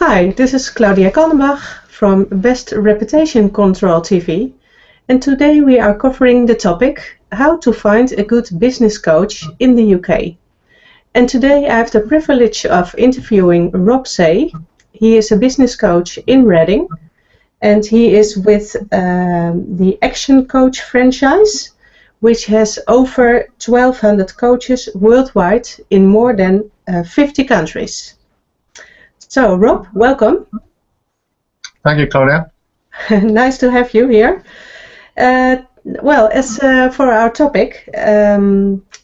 Hi, this is Claudia Kallenbach from Best Reputation Control TV, and today we are covering the topic how to find a good business coach in the UK. And today I have the privilege of interviewing Rob Say. He is a business coach in Reading, and he is with the Action Coach franchise, which has over 1,200 coaches worldwide in more than 50 countries. So, Rob, welcome. Thank you, Claudia. Nice to have you here. Well, as for our topic,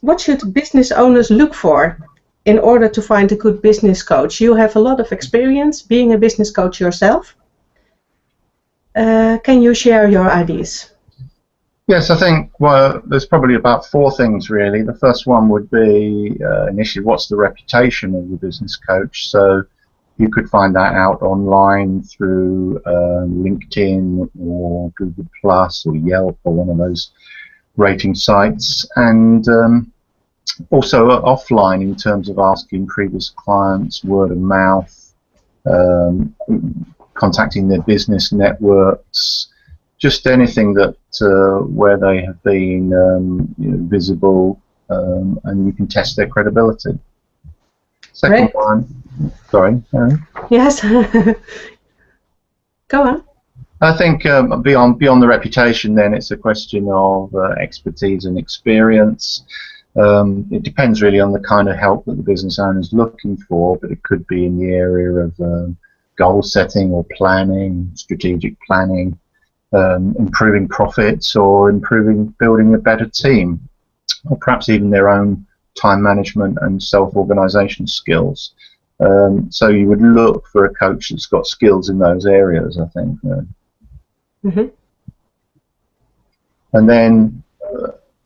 what should business owners look for in order to find a good business coach? You have a lot of experience being a business coach yourself. Can you share your ideas? Yes, I think, well, there's probably about four things really. The first one would be initially, what's the reputation of the business coach? So you could find that out online through LinkedIn or Google Plus or Yelp or one of those rating sites, and also offline in terms of asking previous clients, word of mouth, contacting their business networks, just anything that where they have been visible, and you can test their credibility. Second Great. one, sorry. Yes. Go on. I think beyond the reputation, then it's a question of expertise and experience. It depends really on the kind of help that the business owner is looking for, but it could be in the area of goal setting or planning, strategic planning, improving profits, or building a better team, or perhaps even their own time management and self-organization skills. So you would look for a coach that's got skills in those areas, I think. Mm-hmm. And then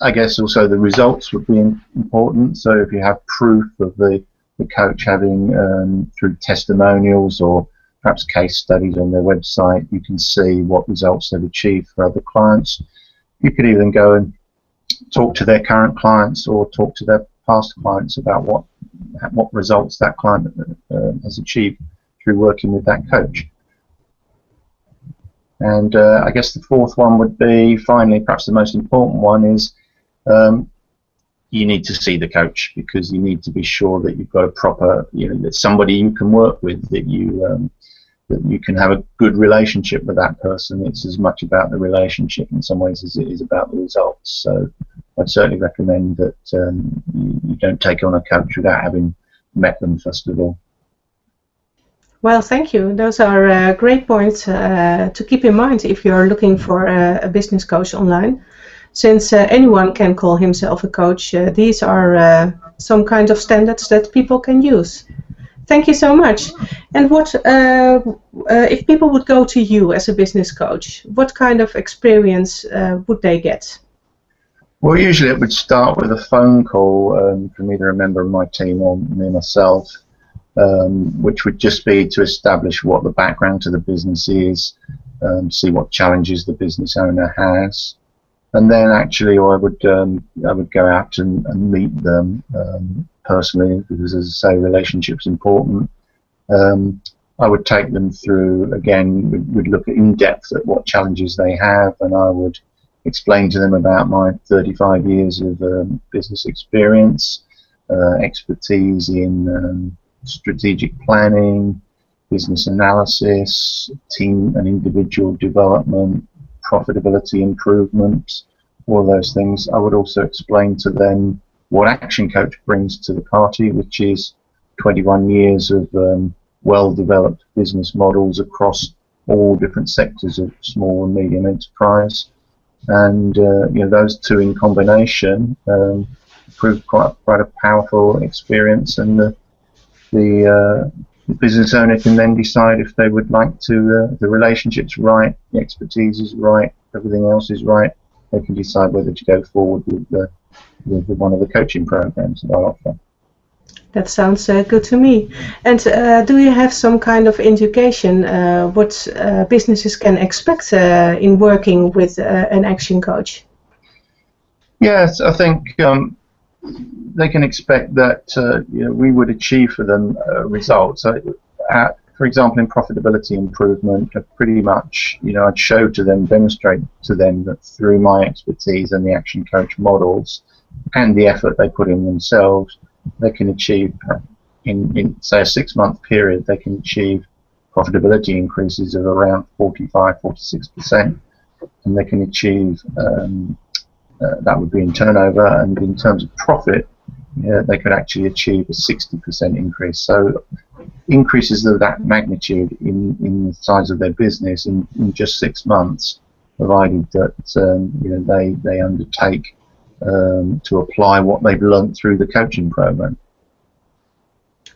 I guess also the results would be important. So if you have proof of the coach having, through testimonials or perhaps case studies on their website, you can see what results they've achieved for other clients. You could even go and talk to their current clients or talk to their past clients about what results that client has achieved through working with that coach. And I guess the fourth one would be, finally, perhaps the most important one is you need to see the coach, because you need to be sure that you've got a proper, that somebody you can work with, that you can have a good relationship with that person. It's as much about the relationship in some ways as it is about the results. So I'd certainly recommend that you don't take on a coach without having met them first of all. Well, thank you. Those are great points to keep in mind if you're looking for a business coach online. Since anyone can call himself a coach, these are some kind of standards that people can use. Thank you so much. And what if people would go to you as a business coach? What kind of experience would they get? Well, usually it would start with a phone call from either a member of my team or me myself, which would just be to establish what the background to the business is, see what challenges the business owner has, and then actually I would go out and meet them personally, because, as I say, relationship's important. I would take them through, again, we'd look in depth at what challenges they have, and I would explain to them about my 35 years of business experience, expertise in strategic planning, business analysis, team and individual development, profitability improvement, all those things. I would also explain to them what Action Coach brings to the party, which is 21 years of well-developed business models across all different sectors of small and medium enterprise. And those two in combination proved quite a powerful experience, and the business owner can then decide if they would like to, the relationship's right, the expertise is right, everything else is right, they can decide whether to go forward with one of the coaching programs that I offer. That sounds good to me. And do you have some kind of indication what businesses can expect in working with an action coach? Yes, I think they can expect that we would achieve for them results. for example, in profitability improvement, pretty much, I'd show to them, demonstrate to them that through my expertise and the action coach models and the effort they put in themselves, they can achieve, in say a 6-month period, they can achieve profitability increases of around 45–46%, and they can achieve, that would be in turnover, and in terms of profit, they could actually achieve a 60% increase. So increases of that magnitude in the size of their business in just 6 months, provided that they undertake to apply what they've learned through the coaching program.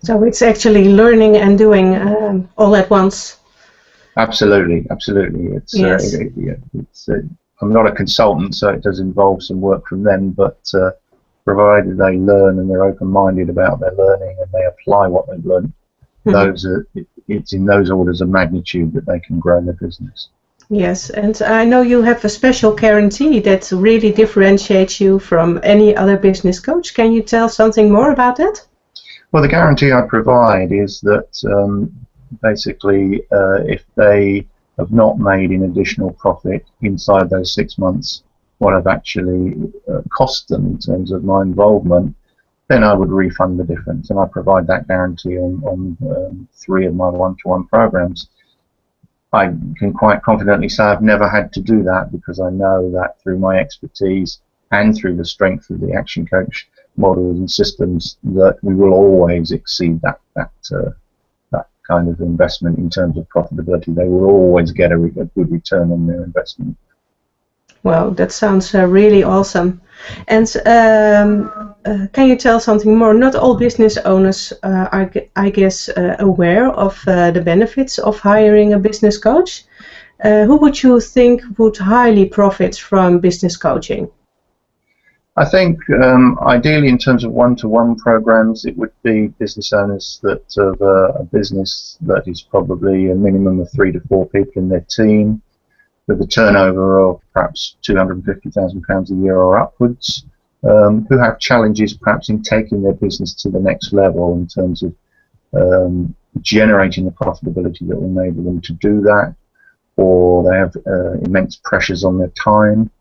So it's actually learning and doing all at once. Absolutely, absolutely. It's yes. I'm not a consultant, so it does involve some work from them, but provided they learn and they're open-minded about their learning and they apply what they've learned, it's in those orders of magnitude that they can grow their business. Yes, and I know you have a special guarantee that really differentiates you from any other business coach. Can you tell something more about that? Well, the guarantee I provide is that basically if they have not made an additional profit inside those 6 months, what I've actually cost them in terms of my involvement, then I would refund the difference, and I provide that guarantee on 3 of my one-to-one programs. I can quite confidently say I've never had to do that, because I know that through my expertise and through the strength of the action coach models and systems, that we will always exceed that kind of investment in terms of profitability. They will always get a good return on their investment. Well, that sounds really awesome. And can you tell something more? Not all business owners are, I guess, aware of the benefits of hiring a business coach. Who would you think would highly profit from business coaching? I think ideally in terms of one-to-one programs, it would be business owners that have a business that is probably a minimum of 3 to 4 people in their team, with a turnover of perhaps £250,000 a year or upwards, who have challenges perhaps in taking their business to the next level in terms of generating the profitability that will enable them to do that, or they have immense pressures on their time,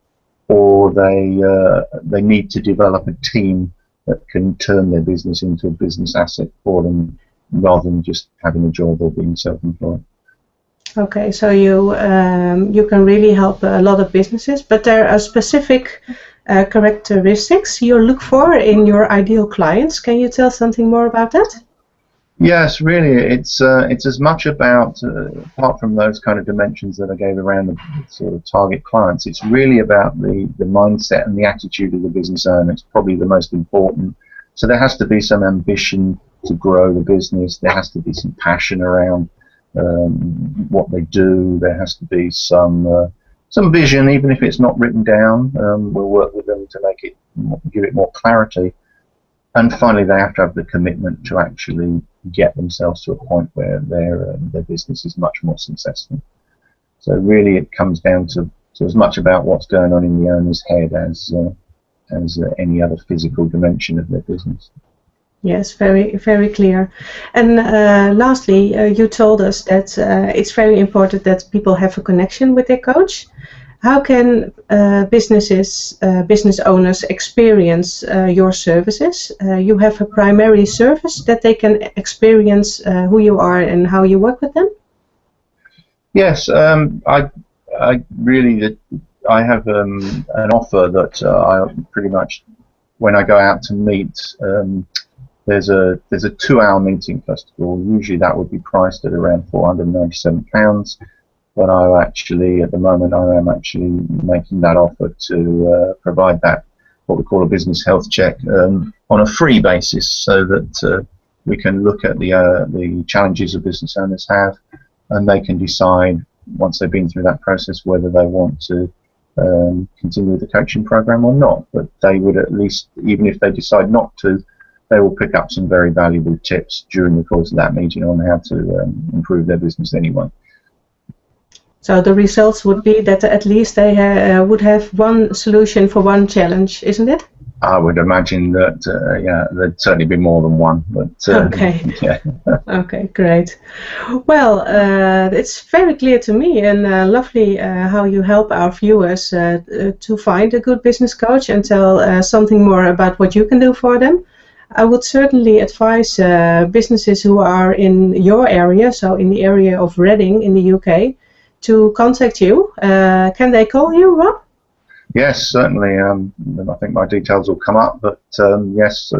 or they need to develop a team that can turn their business into a business asset for them, rather than just having a job or being self-employed. Okay, so you can really help a lot of businesses, but there are specific characteristics you look for in your ideal clients. Can you tell something more about that? Yes, really, it's as much about, apart from those kind of dimensions that I gave around the sort of target clients, it's really about the mindset and the attitude of the business owner. It's probably the most important. So there has to be some ambition to grow the business. There has to be some passion around what they do. There has to be some vision, even if it's not written down. We'll work with them to make it, give it more clarity. And finally, they have to have the commitment to actually get themselves to a point where their business is much more successful. So really, it comes down to as much about what's going on in the owner's head as any other physical dimension of their business. Yes, very, very clear. And lastly, you told us that it's very important that people have a connection with their coach. How can business owners experience your services? You have a primary service that they can experience who you are and how you work with them? Yes, I have an offer that I pretty much, when I go out to meet, there's a 2-hour meeting first of all. Usually that would be priced at around £497. But I actually, at the moment, I am actually making that offer to provide that, what we call a business health check, on a free basis, so that we can look at the challenges that business owners have, and they can decide, once they've been through that process, whether they want to continue with the coaching program or not. But they would at least, even if they decide not to, they will pick up some very valuable tips during the course of that meeting on how to improve their business anyway. So the results would be that at least they would have one solution for one challenge, isn't it? I would imagine that yeah, there'd certainly be more than one. But Okay. yeah. Okay, great. Well, it's very clear to me and lovely how you help our viewers to find a good business coach and tell something more about what you can do for them. I would certainly advise businesses who are in your area, so in the area of Reading in the UK, to contact you. Can they call you, Rob? Yes, certainly. I think my details will come up, but yes,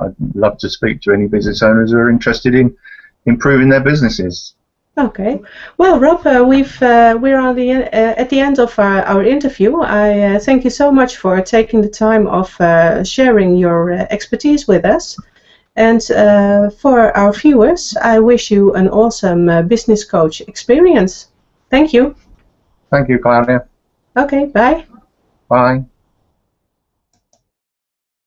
I'd love to speak to any business owners who are interested in improving their businesses. Okay. Well, Rob, we're on at the end of our interview. I thank you so much for taking the time of sharing your expertise with us. And for our viewers, I wish you an awesome business coach experience. Thank you. Thank you, Claudia. Okay, bye. Bye.